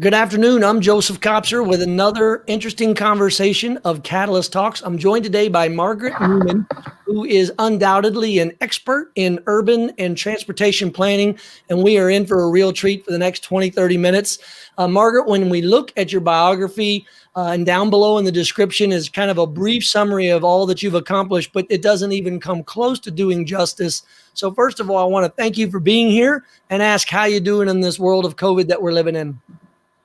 Good afternoon. I'm Joseph Kopser with another interesting conversation of Catalyst Talks. I'm joined today by Margaret Newman, who is undoubtedly an expert in urban and transportation planning, and we are in for a real treat for the next 20, 30 minutes. Margaret, when we look at your biography, and down below in the description is kind of a brief summary of all that you've accomplished, but it doesn't even come close to doing justice. So first of all, I want to thank you for being here and ask how you're doing in this world of COVID that we're living in.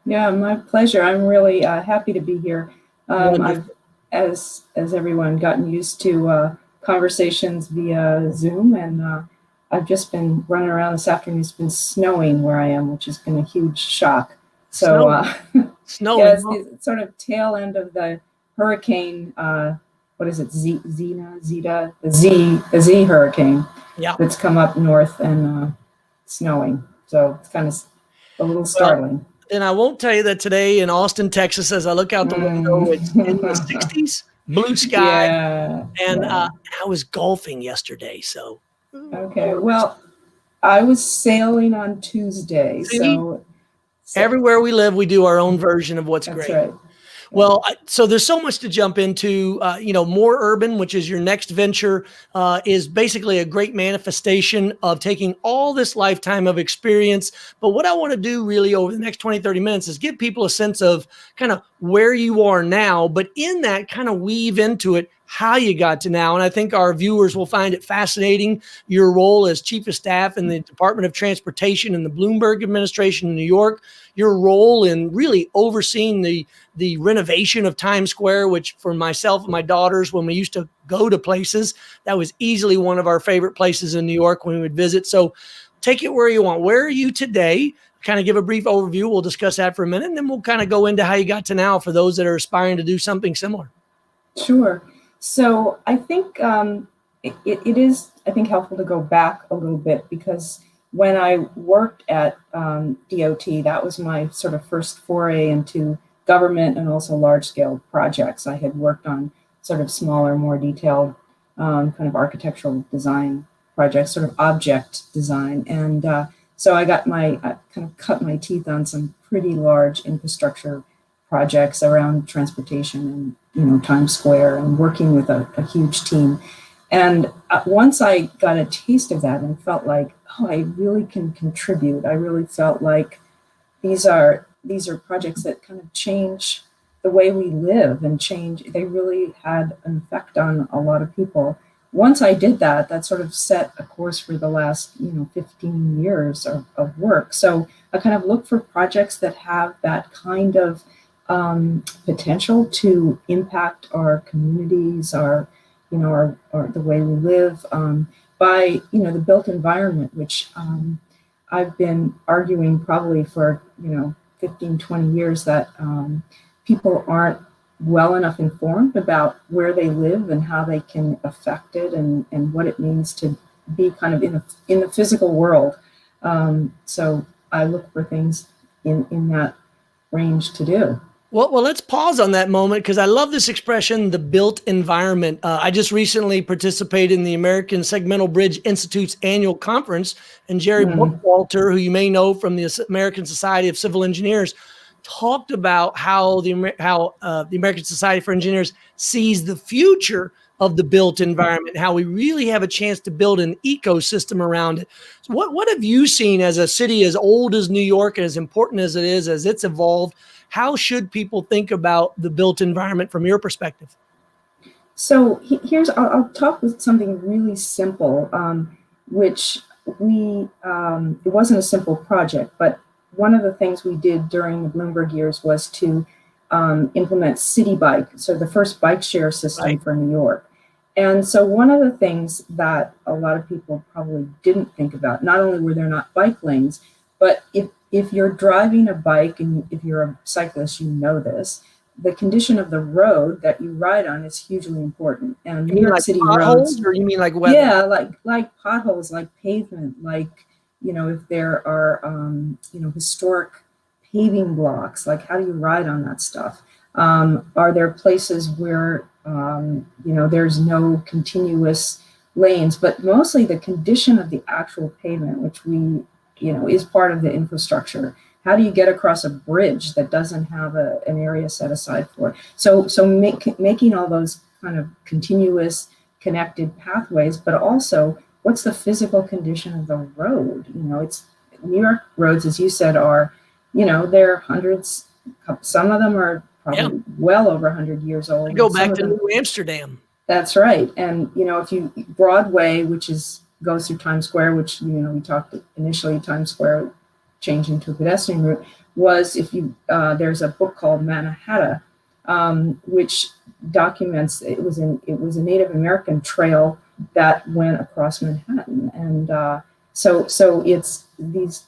Yeah, my pleasure. I'm really happy to be here. I've, as everyone, gotten used to conversations via Zoom, and I've just been running around this afternoon. It's been snowing where I am, which has been a huge shock. So, snowing. Yeah, it's the sort of tail end of the hurricane. What is it? Zeta, the Z hurricane. Yeah, that's come up north and snowing. So it's kind of a little startling. And I won't tell you that today in Austin, Texas, as I look out the window, it's in the 60s, blue sky. Yeah, and I was golfing yesterday. So, okay. Well, I was sailing on Tuesday. So everywhere we live, we do our own version of what's that's great. Right. Well, so there's so much to jump into. More Urban, which is your next venture, is basically a great manifestation of taking all this lifetime of experience. But what I want to do really over the next 20, 30 minutes is give people a sense of kind of where you are now, but in that kind of weave into it how you got to now. And I think our viewers will find it fascinating, your role as chief of staff in the Department of Transportation in the Bloomberg administration in New York, your role in really overseeing the renovation of Times Square, which for myself and my daughters, when we used to go to places, that was easily one of our favorite places in New York when we would visit. So take it where you want. Where are you today? Kind of give a brief overview. We'll discuss that for a minute, and then we'll kind of go into how you got to now for those that are aspiring to do something similar. Sure. So I think it is, I think, helpful to go back a little bit, because when I worked at DOT, that was my sort of first foray into government and also large-scale projects. I had worked on sort of smaller, more detailed kind of architectural design projects, sort of object design. And so I kind of cut my teeth on some pretty large infrastructure projects around transportation and, Times Square, and working with a huge team. And once I got a taste of that and felt like, oh, I really can contribute, I really felt like these are projects that kind of change the way we live and they really had an effect on a lot of people. Once I did that sort of set a course for the last, 15 years of work. So I kind of look for projects that have that kind of potential to impact our communities, our the way we live, by, the built environment, which I've been arguing probably for, 15, 20 years that people aren't well enough informed about where they live and how they can affect it, and what it means to be kind of in the physical world. So I look for things in that range to do. Well, let's pause on that moment, because I love this expression, the built environment. I just recently participated in the American Segmental Bridge Institute's annual conference, and Jerry Bookwalter, who you may know from the American Society of Civil Engineers, talked about how the American Society for Engineers sees the future of the built environment, how we really have a chance to build an ecosystem around it. So what have you seen as a city as old as New York and as important as it is, as it's evolved? How should people think about the built environment from your perspective? So I'll talk with something really simple, which it wasn't a simple project, but one of the things we did during the Bloomberg years was to implement City Bike, so the first bike share system for New York. And so one of the things that a lot of people probably didn't think about, not only were there not bike lanes, but if you're driving a bike, and if you're a cyclist, you know this, the condition of the road that you ride on is hugely important. And New York City roads, or you mean like weather? Yeah, like potholes, like pavement, like, if there are, historic paving blocks, like how do you ride on that stuff? Are there places where, there's no continuous lanes, but mostly the condition of the actual pavement, which is part of the infrastructure. How do you get across a bridge that doesn't have an area set aside for it? So making all those kind of continuous connected pathways, but also what's the physical condition of the road? You know, it's New York roads, as you said, are, you know, they're hundreds, some of them are probably well over 100 years old. I go back to New Amsterdam. That's right. And, you know, if you, Broadway, which goes through Times Square, which, you know, we talked initially, Times Square changing to a pedestrian route, was, if you, there's a book called Mannahatta, which documents, it was a Native American trail that went across Manhattan. And so it's, these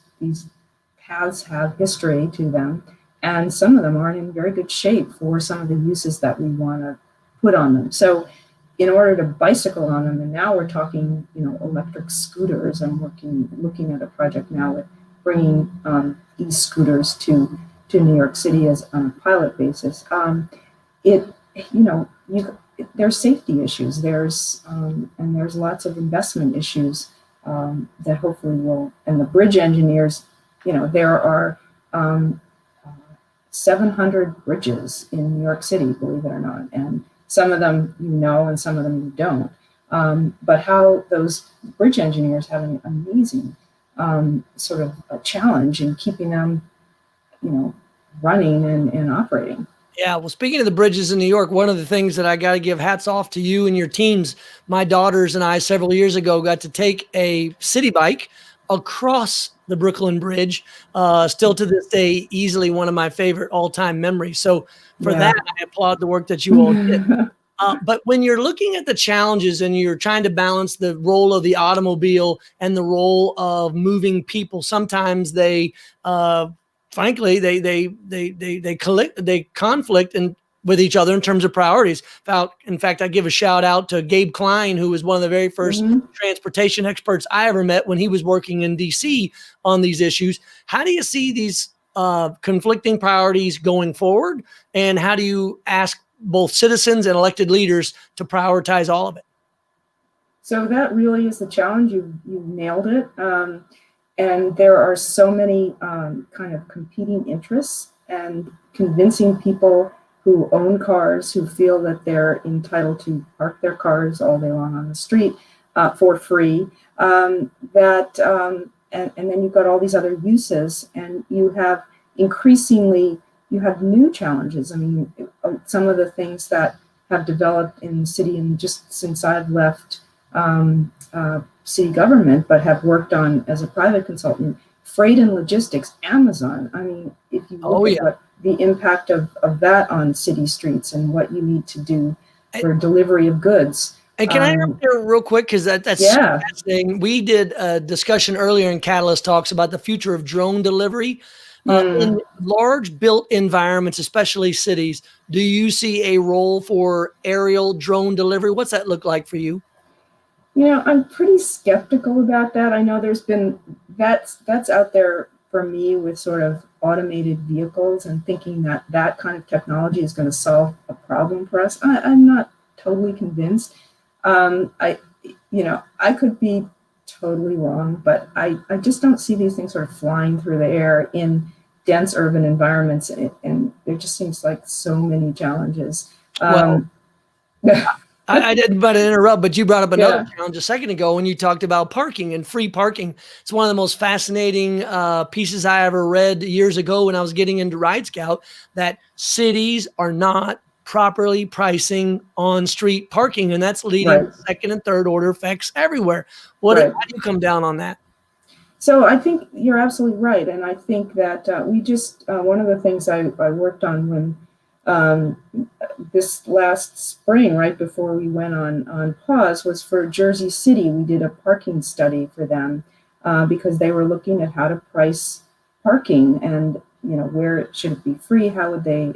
paths have history to them, and some of them aren't in very good shape for some of the uses that we want to put on them. So in order to bicycle on them, and now we're talking, you know, electric scooters. I'm looking at a project now with bringing e-scooters to New York City as on a pilot basis. There's safety issues. There's lots of investment issues that hopefully will. And the bridge engineers, you know, there are 700 bridges in New York City, believe it or not, and some of them you know, and some of them you don't. But how those bridge engineers have an amazing sort of a challenge in keeping them, you know, running and operating. Yeah, well, speaking of the bridges in New York, one of the things that I got to give hats off to you and your teams, my daughters and I several years ago got to take a city bike across the Brooklyn Bridge, still to this day, easily one of my favorite all-time memories. So for that, I applaud the work that you all did. But when you're looking at the challenges and you're trying to balance the role of the automobile and the role of moving people, sometimes they, frankly, they conflict with each other in terms of priorities. In fact, I give a shout out to Gabe Klein, who was one of the very first transportation experts I ever met when he was working in DC on these issues. How do you see these conflicting priorities going forward? And how do you ask both citizens and elected leaders to prioritize all of it? So that really is the challenge. You've nailed it. And there are so many kind of competing interests, and convincing people who own cars, who feel that they're entitled to park their cars all day long on the street for free, and then you've got all these other uses, and you have new challenges. I mean, some of the things that have developed in the city, and just since I've left city government, but have worked on as a private consultant, freight and logistics, Amazon. I mean, if you look at what the impact of that on city streets and what you need to do for delivery of goods. And can I interrupt there real quick? Because that's fascinating. We did a discussion earlier in Catalyst Talks about the future of drone delivery. In large built environments, especially cities, do you see a role for aerial drone delivery? What's that look like for you? You know, I'm pretty skeptical about that. I know there's been, that's out there for me with sort of automated vehicles, and thinking that that kind of technology is going to solve a problem for us. I'm not totally convinced. I could be totally wrong, but I just don't see these things sort of flying through the air in dense urban environments, and there just seems like so many challenges. I didn't but interrupt, but you brought up another challenge a second ago when you talked about parking and free parking. It's one of the most fascinating pieces I ever read years ago when I was getting into Ride Scout, that cities are not properly pricing on-street parking, and that's leading to second and third order effects everywhere. How do you come down on that? So I think you're absolutely right, and I think that we just one of the things I worked on when this last spring, right before we went on pause, was for Jersey City. We did a parking study for them because they were looking at how to price parking, and where it should be free, how would they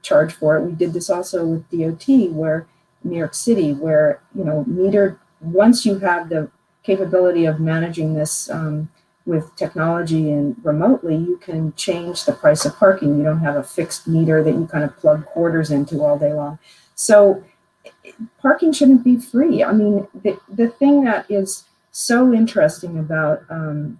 charge for it. We did this also with DOT, where New York City, where metered, once you have the capability of managing this with technology and remotely, you can change the price of parking. You don't have a fixed meter that you kind of plug quarters into all day long. So parking shouldn't be free. I mean, the thing that is so interesting about,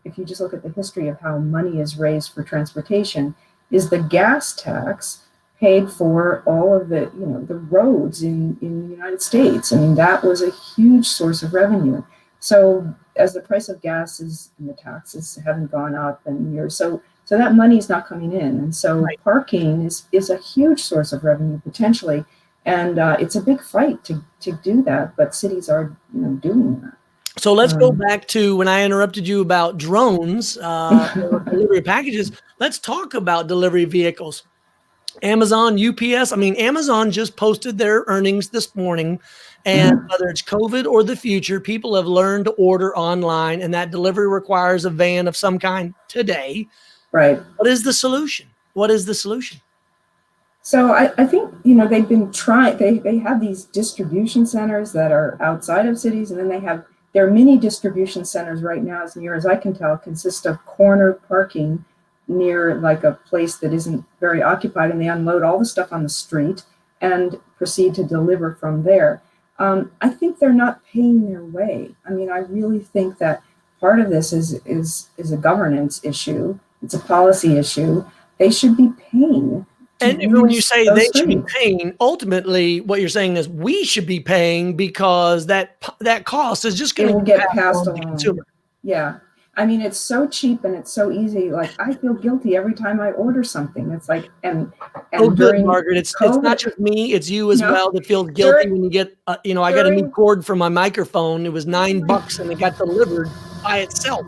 if you just look at the history of how money is raised for transportation, is the gas tax paid for all of the, the roads in the United States. I mean, that was a huge source of revenue. So as the price of gas is, and the taxes haven't gone up in years, so that money is not coming in. And so Right. parking is a huge source of revenue potentially. And it's a big fight to do that, but cities are, doing that. So let's go back to when I interrupted you about drones or delivery packages. Let's talk about delivery vehicles. Amazon, UPS. I mean, Amazon just posted their earnings this morning, and whether it's COVID or the future, people have learned to order online, and that delivery requires a van of some kind today. Right. What is the solution? What is the solution? So I think, they've been trying, they have these distribution centers that are outside of cities, and then they have their mini distribution centers right now, as near as I can tell, consist of corner parking near like a place that isn't very occupied, and they unload all the stuff on the street and proceed to deliver from there. I think they're not paying their way. I mean, I really think that part of this is a governance issue. It's a policy issue. They should be paying. And when you say they should be paying, ultimately what you're saying is we should be paying, because that cost is just going to get passed along to the consumer. Yeah. I mean, it's so cheap and it's so easy. Like, I feel guilty every time I order something. It's like, and oh, good, Margaret. It's not just me; it's you as well that feels guilty when you get. I got a new cord for my microphone. It was $9, and it got delivered by itself.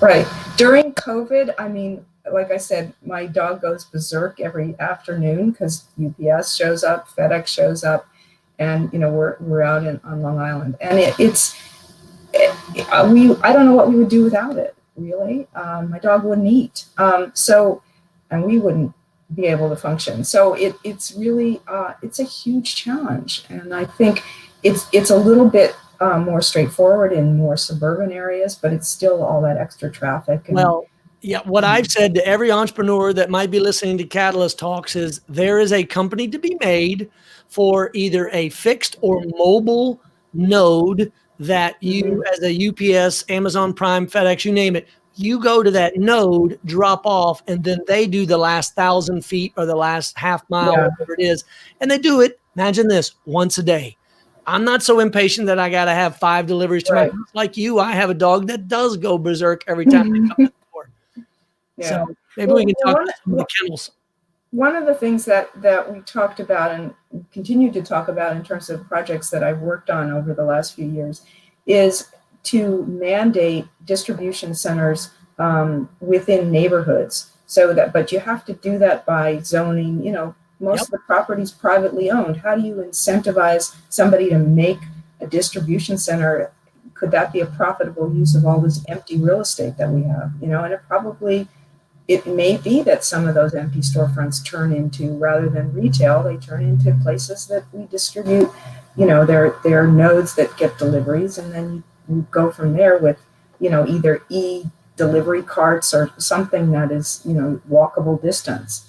Right. During COVID, I mean, like I said, my dog goes berserk every afternoon because UPS shows up, FedEx shows up, and we're out on Long Island, and I don't know what we would do without it, really. My dog wouldn't eat. And we wouldn't be able to function. So it's really, it's a huge challenge. And I think it's a little bit more straightforward in more suburban areas, but it's still all that extra traffic. Well, yeah, what I've said to every entrepreneur that might be listening to Catalyst Talks is there is a company to be made for either a fixed or mobile node that you, as a UPS, Amazon Prime, FedEx, you name it, you go to that node, drop off, and then they do the last 1,000 feet or the last half mile, whatever it is. And they do it, imagine this, once a day. I'm not so impatient that I got to have 5 deliveries to my house. Like you, I have a dog that does go berserk every time they come to the door. Yeah. So maybe we can talk about some of the kennels. One of the things that we talked about and continue to talk about in terms of projects that I've worked on over the last few years is to mandate distribution centers within neighborhoods. But you have to do that by zoning. Most of the property's privately owned. How do you incentivize somebody to make a distribution center? Could that be a profitable use of all this empty real estate that we have? And it may be that some of those empty storefronts turn into, rather than retail, they turn into places that we distribute, their nodes that get deliveries, and then you go from there with, either e-delivery carts or something that is, walkable distance.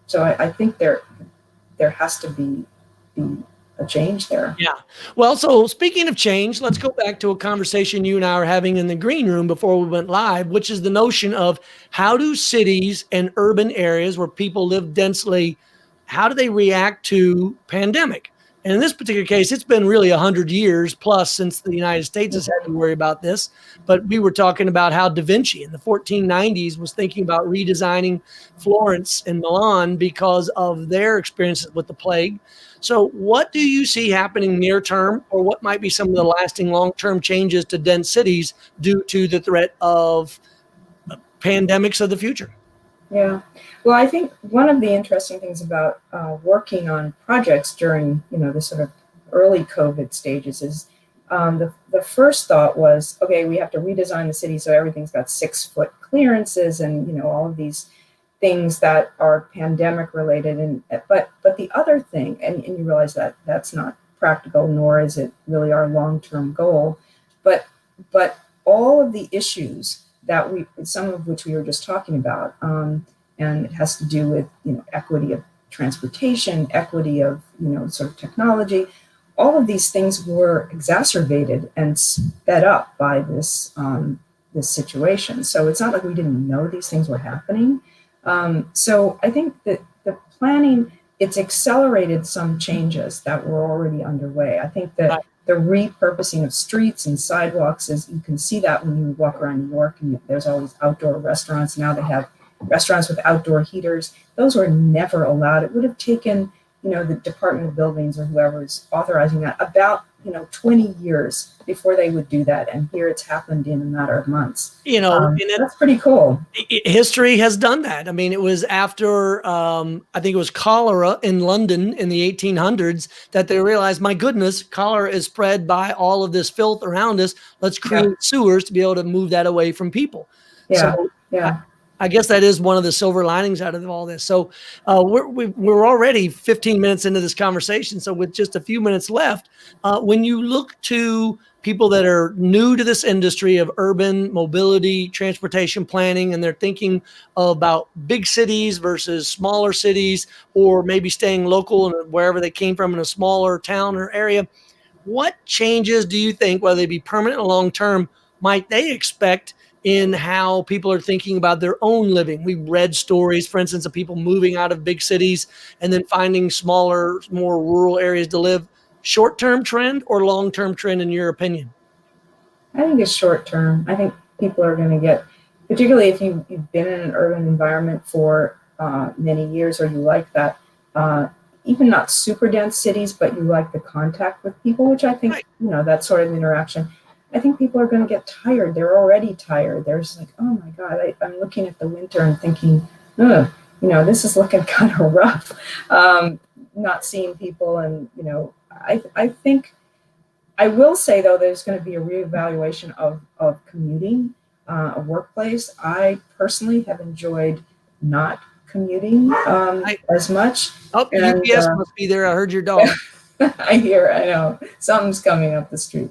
So I think there has to be a change there. Yeah. Well, so speaking of change, let's go back to a conversation you and I are having in the green room before we went live, which is the notion of how do cities and urban areas where people live densely, how do they react to pandemic? And in this particular case, it's been really 100 years plus since the United States has had to worry about this. But we were talking about how Da Vinci in the 1490s was thinking about redesigning Florence and Milan because of their experiences with the plague. So what do you see happening near term, or what might be some of the lasting long-term changes to dense cities due to the threat of pandemics of the future? Yeah. Well, I think one of the interesting things about working on projects during, the sort of early COVID stages is the first thought was, okay, we have to redesign the city so everything's got 6-foot clearances and, all of these things that are pandemic related. But the other thing, and you realize that that's not practical, nor is it really our long-term goal, but all of the issues that some of which we were just talking about, and it has to do with, equity of transportation, equity of, sort of technology. all of these things were exacerbated and sped up by this this situation. So it's not like we didn't know these things were happening. So I think that the planning, it's accelerated some changes that were already underway. I think that the repurposing of streets and sidewalks is, you can see that when you walk around New York, and there's always outdoor restaurants. Now they have restaurants with outdoor heaters. Those were never allowed. It would have taken, you know, the Department of Buildings or whoever is authorizing that about, you know, 20 years before they would do that. And here it's happened in a matter of months. You know, that's pretty cool. History has done that. I mean, it was after, I think it was cholera in London in the 1800s that they realized, my goodness, cholera is spread by all of this filth around us. Let's create sewers to be able to move that away from people. So, I guess that is one of the silver linings out of all this. So we're already 15 minutes into this conversation. So with just a few minutes left, when you look to people that are new to this industry of urban mobility, transportation planning, and they're thinking about big cities versus smaller cities, or maybe staying local and wherever they came from in a smaller town or area, what changes do you think, whether they be permanent or long-term, might they expect in how people are thinking about their own living? We read stories, for instance, of people moving out of big cities and then finding smaller, more rural areas to live. Short-term trend or long-term trend, in your opinion? I think it's short-term. I think people are going to get, particularly if you've been in an urban environment for many years, or you like that, even not super dense cities, but you like the contact with people, which I think, you know, that sort of interaction. I think people are going to get tired. They're already tired. They're just like, oh my God, I'm looking at the winter and thinking, you know, this is looking kind of rough. Not seeing people. And, you know, I think, I will say though, there's going to be a reevaluation of commuting, a workplace. I personally have enjoyed not commuting as much. Oh, and, UPS must be there. I heard your dog. I know. Something's coming up the street.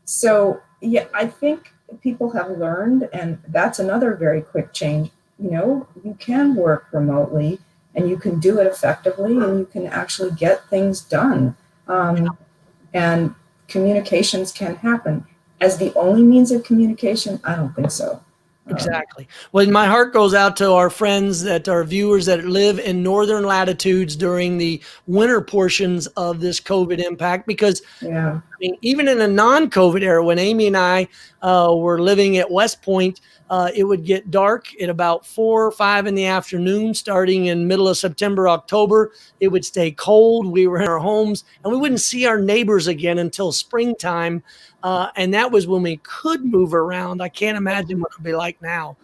So yeah, I think people have learned, and that's another very quick change. You know, you can work remotely and you can do it effectively, and you can actually get things done. And communications can happen. As the only means of communication, I don't think so. Exactly. Well, my heart goes out to our friends, that our viewers that live in northern latitudes during the winter portions of this COVID impact, because I mean, even in a non-COVID era, when Amy and I were living at West Point, it would get dark at about 4 or 5 in the afternoon, starting in middle of September, October. It would stay cold. We were in our homes, and we wouldn't see our neighbors again until springtime. And that was when we could move around. I can't imagine what it would be like now.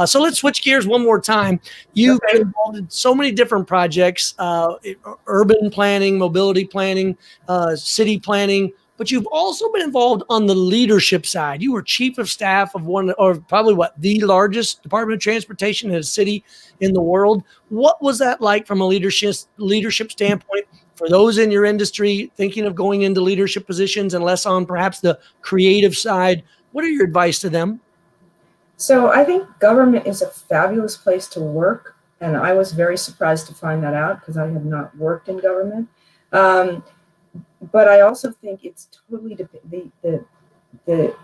So let's switch gears one more time. You've been involved in so many different projects, urban planning, mobility planning, city planning, but you've also been involved on the leadership side. You were chief of staff of one, or probably the largest Department of Transportation in a city in the world. What was that like from a leadership standpoint? For those in your industry thinking of going into leadership positions and less on perhaps the creative side, what are your advice to them? So I think government is a fabulous place to work. And I was very surprised to find that out, because I have not worked in government. But I also think it's totally, the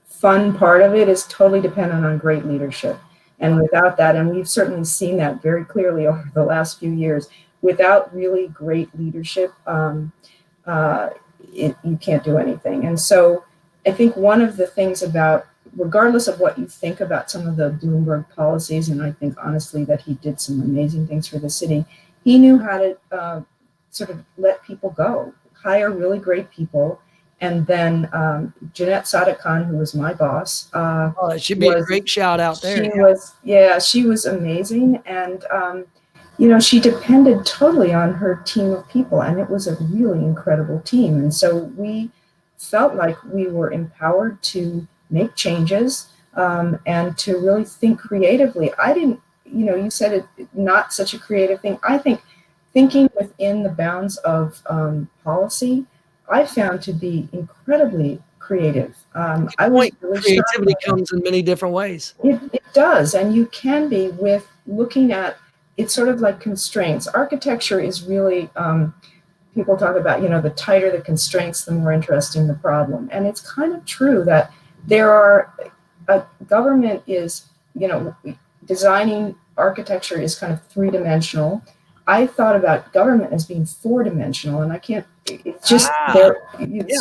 fun part of it is totally dependent on great leadership. And without that, and we've certainly seen that very clearly over the last few years, without really great leadership, you can't do anything. And so I think one of the things about, regardless of what you think about some of the Bloomberg policies, and I think honestly that he did some amazing things for the city, he knew how to sort of let people go, hire really great people. And then Jeanette Sadik-Khan, who was my boss. It should be a great shout out there. She was amazing. And you know, she depended totally on her team of people, and it was a really incredible team. And so we felt like we were empowered to make changes and to really think creatively. I didn't, you know, you said it, not such a creative thing. I think thinking within the bounds of policy, I found to be incredibly creative. Creativity comes in many different ways. It does, and you can be with looking at, it's sort of like constraints. Architecture is really people talk about, the tighter the constraints, the more interesting the problem. And it's kind of true that government is, designing architecture is kind of three-dimensional. I thought about government as being four-dimensional, and it's just there.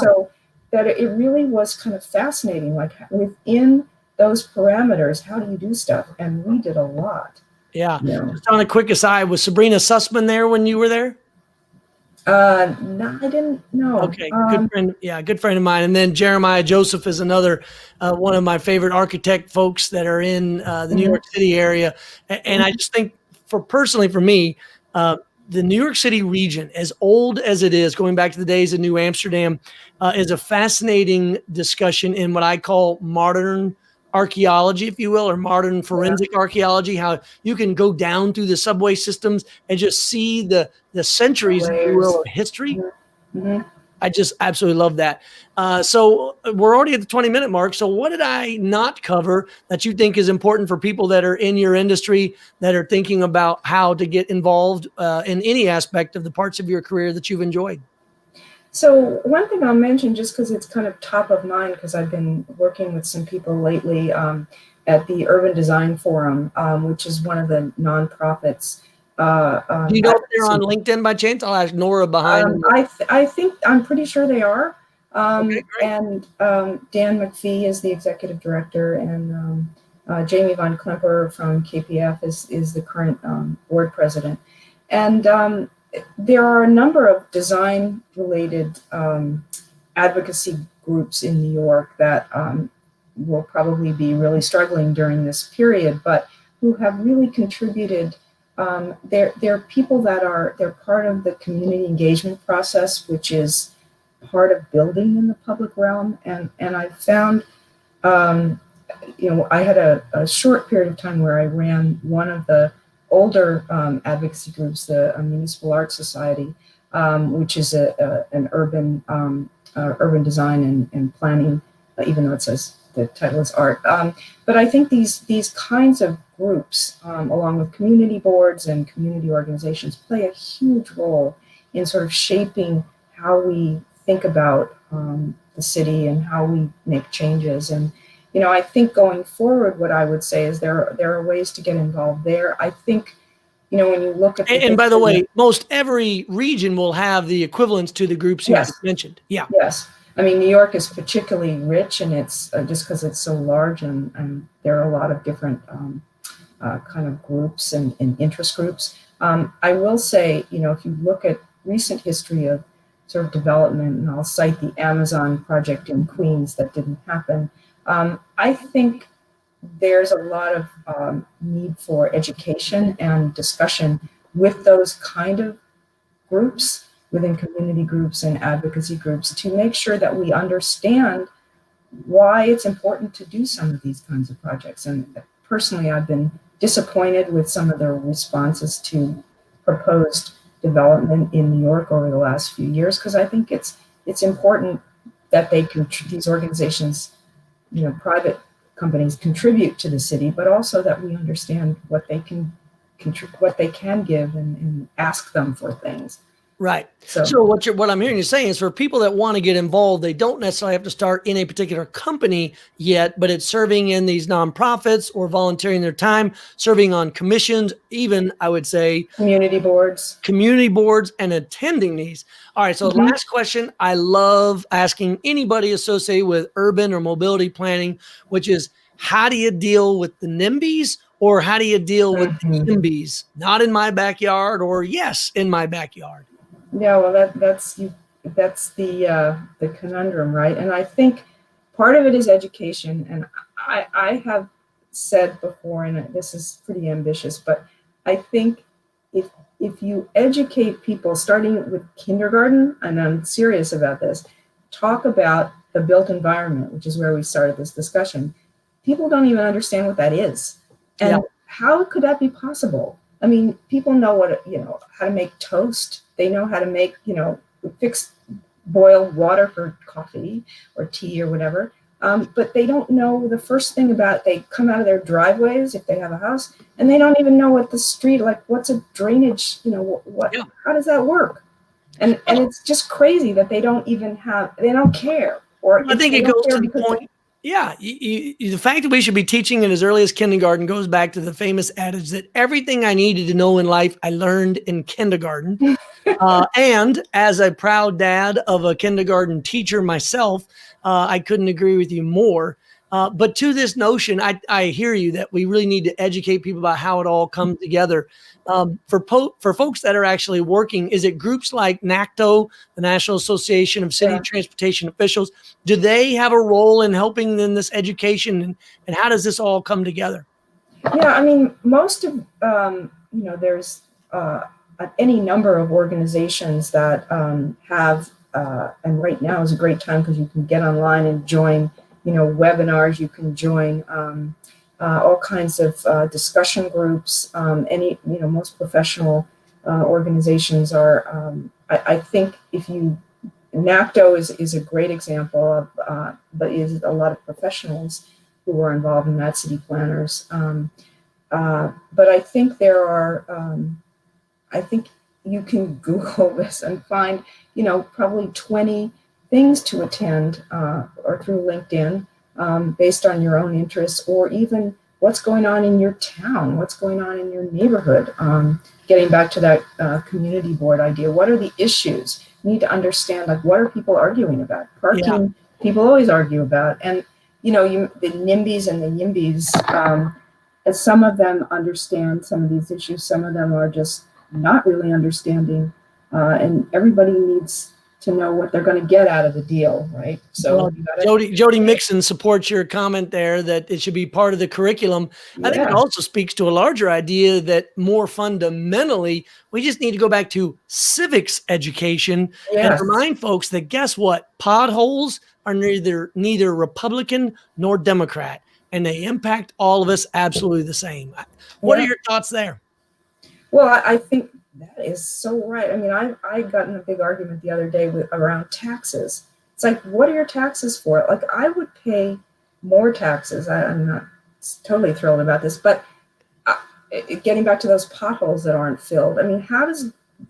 So that it really was kind of fascinating, like within those parameters, how do you do stuff? And we did a lot. Yeah. Just on a quick aside, was Sabrina Sussman there when you were there? No, I didn't know. Okay, good friend. Yeah, good friend of mine. And then Jeremiah Joseph is another one of my favorite architect folks that are in the New York City area. And I just think, personally for me, the New York City region, as old as it is, going back to the days of New Amsterdam, is a fascinating discussion in what I call modern archaeology, if you will, or modern forensic archaeology, how you can go down through the subway systems and just see the centuries, if you will, of history. I just absolutely love that. So we're already at the 20-minute mark. So what did I not cover that you think is important for people that are in your industry, that are thinking about how to get involved in any aspect of the parts of your career that you've enjoyed? So one thing I'll mention, just because it's kind of top of mind, because I've been working with some people lately at the Urban Design Forum, which is one of the nonprofits. Do you know if they're on LinkedIn by chance? I'll ask Nora behind. I'm pretty sure they are. Okay, and Dan McPhee is the executive director, and Jamie Von Klemper from KPF is the current board president. And there are a number of design-related advocacy groups in New York that will probably be really struggling during this period, but who have really contributed. They're people that they're part of the community engagement process, which is part of building in the public realm. And I found, I had a short period of time where I ran one of the older advocacy groups, the Municipal Art Society, which is an urban design and planning, even though it says the title is art. But I think these kinds of groups, along with community boards and community organizations, play a huge role in sort of shaping how we think about the city and how we make changes. And I think going forward, what I would say is there are ways to get involved there. I think, when you look at and by the way, most every region will have the equivalents to the groups you just mentioned. Yeah. Yes. I mean, New York is particularly rich, and it's just because it's so large, and there are a lot of different kind of groups and interest groups. I will say, if you look at recent history of sort of development, and I'll cite the Amazon project in Queens that didn't happen, I think there's a lot of need for education and discussion with those kind of groups, within community groups and advocacy groups, to make sure that we understand why it's important to do some of these kinds of projects. And personally, I've been disappointed with some of their responses to proposed development in New York over the last few years, because I think it's important that these organizations, private companies, contribute to the city, but also that we understand what they can give and ask them for things. Right. So what I'm hearing you saying is, for people that want to get involved, they don't necessarily have to start in a particular company yet, but it's serving in these nonprofits or volunteering their time, serving on commissions, even I would say community boards and attending these. All right. So last question, I love asking anybody associated with urban or mobility planning, which is, how do you deal with the NIMBYs, or how do you deal with the YIMBYs? Not in my backyard, or yes, in my backyard. Yeah, well, that's the conundrum, right? And I think part of it is education. And I have said before, and this is pretty ambitious, but I think if you educate people, starting with kindergarten, and I'm serious about this, talk about the built environment, which is where we started this discussion. People don't even understand what that is, and how could that be possible? I mean, people know how to make toast. They know how to make, boil water for coffee or tea or whatever. But they don't know the first thing about, they come out of their driveways if they have a house, and they don't even know what the street, like what's a drainage, how does that work? And it's just crazy that they don't care. Or I think they it don't goes care to the because point. Yeah, the fact that we should be teaching it as early as kindergarten goes back to the famous adage that everything I needed to know in life, I learned in kindergarten. And as a proud dad of a kindergarten teacher myself, I couldn't agree with you more. But to this notion, I hear you that we really need to educate people about how it all comes together. For folks that are actually working, is it groups like NACTO, the National Association of City Yeah. Transportation Officials? Do they have a role in helping in this education, and how does this all come together? Yeah, I mean, most of there's any number of organizations that have, and right now is a great time because you can get online and join, webinars. You can join all kinds of discussion groups. Most professional organizations are. I think NACTO is a great example of, but is a lot of professionals who are involved in that, city planners. But I think there are, I think you can Google this and find, probably 20 things to attend or through LinkedIn based on your own interests, or even what's going on in your town, what's going on in your neighborhood. Getting back to that community board idea, what are the issues? You need to understand, like, what are people arguing about? Parking, yeah. People always argue about. And, the NIMBYs and the YIMBYs, as some of them understand some of these issues, some of them are just not really understanding, and everybody needs to know what they're going to get out of the deal, right? So Jody Mixon supports your comment there that it should be part of the curriculum. Yeah. I think it also speaks to a larger idea that more fundamentally, we just need to go back to civics education and remind folks that, guess what? Potholes are neither Republican nor Democrat, and they impact all of us absolutely the same. What are your thoughts there? Well, I think that is so right. I mean, I got in a big argument the other day around taxes. It's like, what are your taxes for? Like, I would pay more taxes. I'm not totally thrilled about this, but getting back to those potholes that aren't filled. I mean,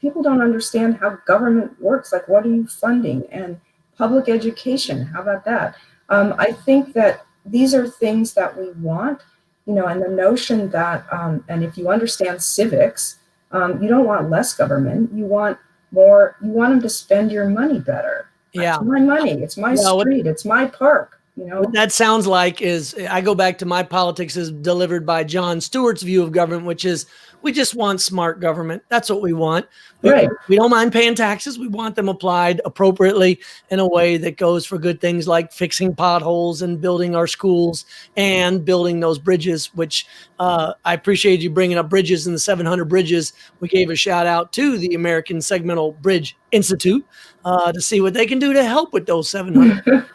people don't understand how government works. Like, what are you funding? And public education, how about that? I think that these are things that we want, and the notion that, and if you understand civics, you don't want less government. You want more. You want them to spend your money better. Yeah, it's my money. It's my street. It's my park. What that sounds like is, I go back to my politics as delivered by Jon Stewart's view of government, which is we just want smart government. That's what we want. We don't mind paying taxes. We want them applied appropriately in a way that goes for good things like fixing potholes and building our schools and building those bridges, which I appreciate you bringing up bridges and the 700 bridges. We gave a shout out to the American Segmental Bridge Institute to see what they can do to help with those 700.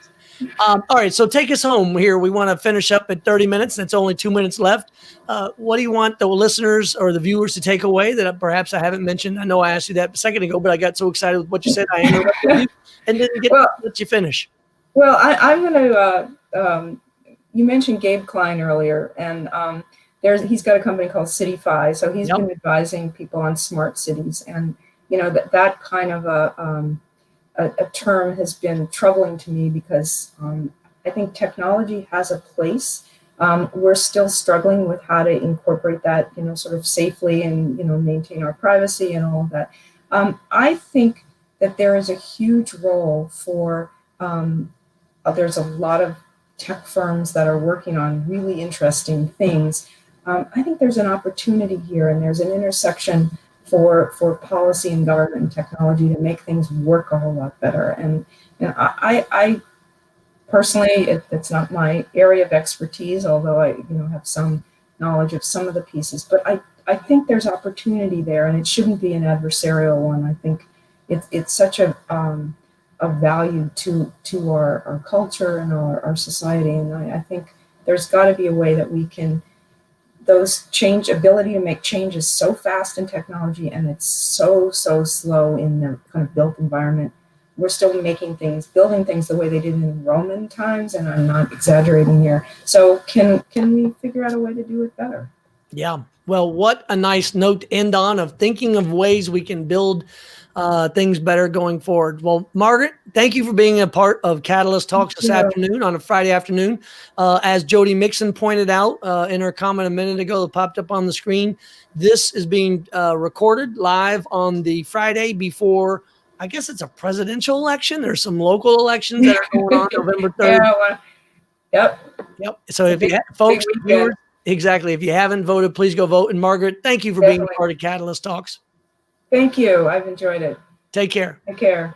All right, so take us home here. We want to finish up at 30 minutes. That's only 2 minutes left. What do you want the listeners or the viewers to take away that perhaps I haven't mentioned? I know I asked you that a second ago, but I got so excited with what you said, I interrupted you and didn't get to let you finish. Well, I'm going to, you mentioned Gabe Klein earlier, and he's got a company called CityFi, so he's been advising people on smart cities, and that kind of a term has been troubling to me because I think technology has a place. We're still struggling with how to incorporate that, sort of safely and, maintain our privacy and all of that. I think that there is a huge role for, there's a lot of tech firms that are working on really interesting things. I think there's an opportunity here, and there's an intersection for policy and government and technology to make things work a whole lot better. And I personally, it's not my area of expertise, although I have some knowledge of some of the pieces, but I think there's opportunity there, and it shouldn't be an adversarial one. I think it's such a value to our culture and our society, and I think there's got to be a way that we can, ability to make changes so fast in technology, and it's so slow in the kind of built environment. We're still building things the way they did in Roman times, and I'm not exaggerating here. So can we figure out a way to do it better? Yeah. Well, what a nice note to end on, of thinking of ways we can build things better going forward. Well, Margaret, thank you for being a part of Catalyst Talks this afternoon on a Friday afternoon. As Jody Mixon pointed out in her comment a minute ago that popped up on the screen, this is being recorded live on the Friday before, I guess it's a presidential election. There's some local elections that are going on November 3rd. Yeah, well, Yep. So if you folks, viewers, exactly. If you haven't voted, please go vote. And Margaret, thank you for being a part of Catalyst Talks. Thank you. I've enjoyed it. Take care. Take care.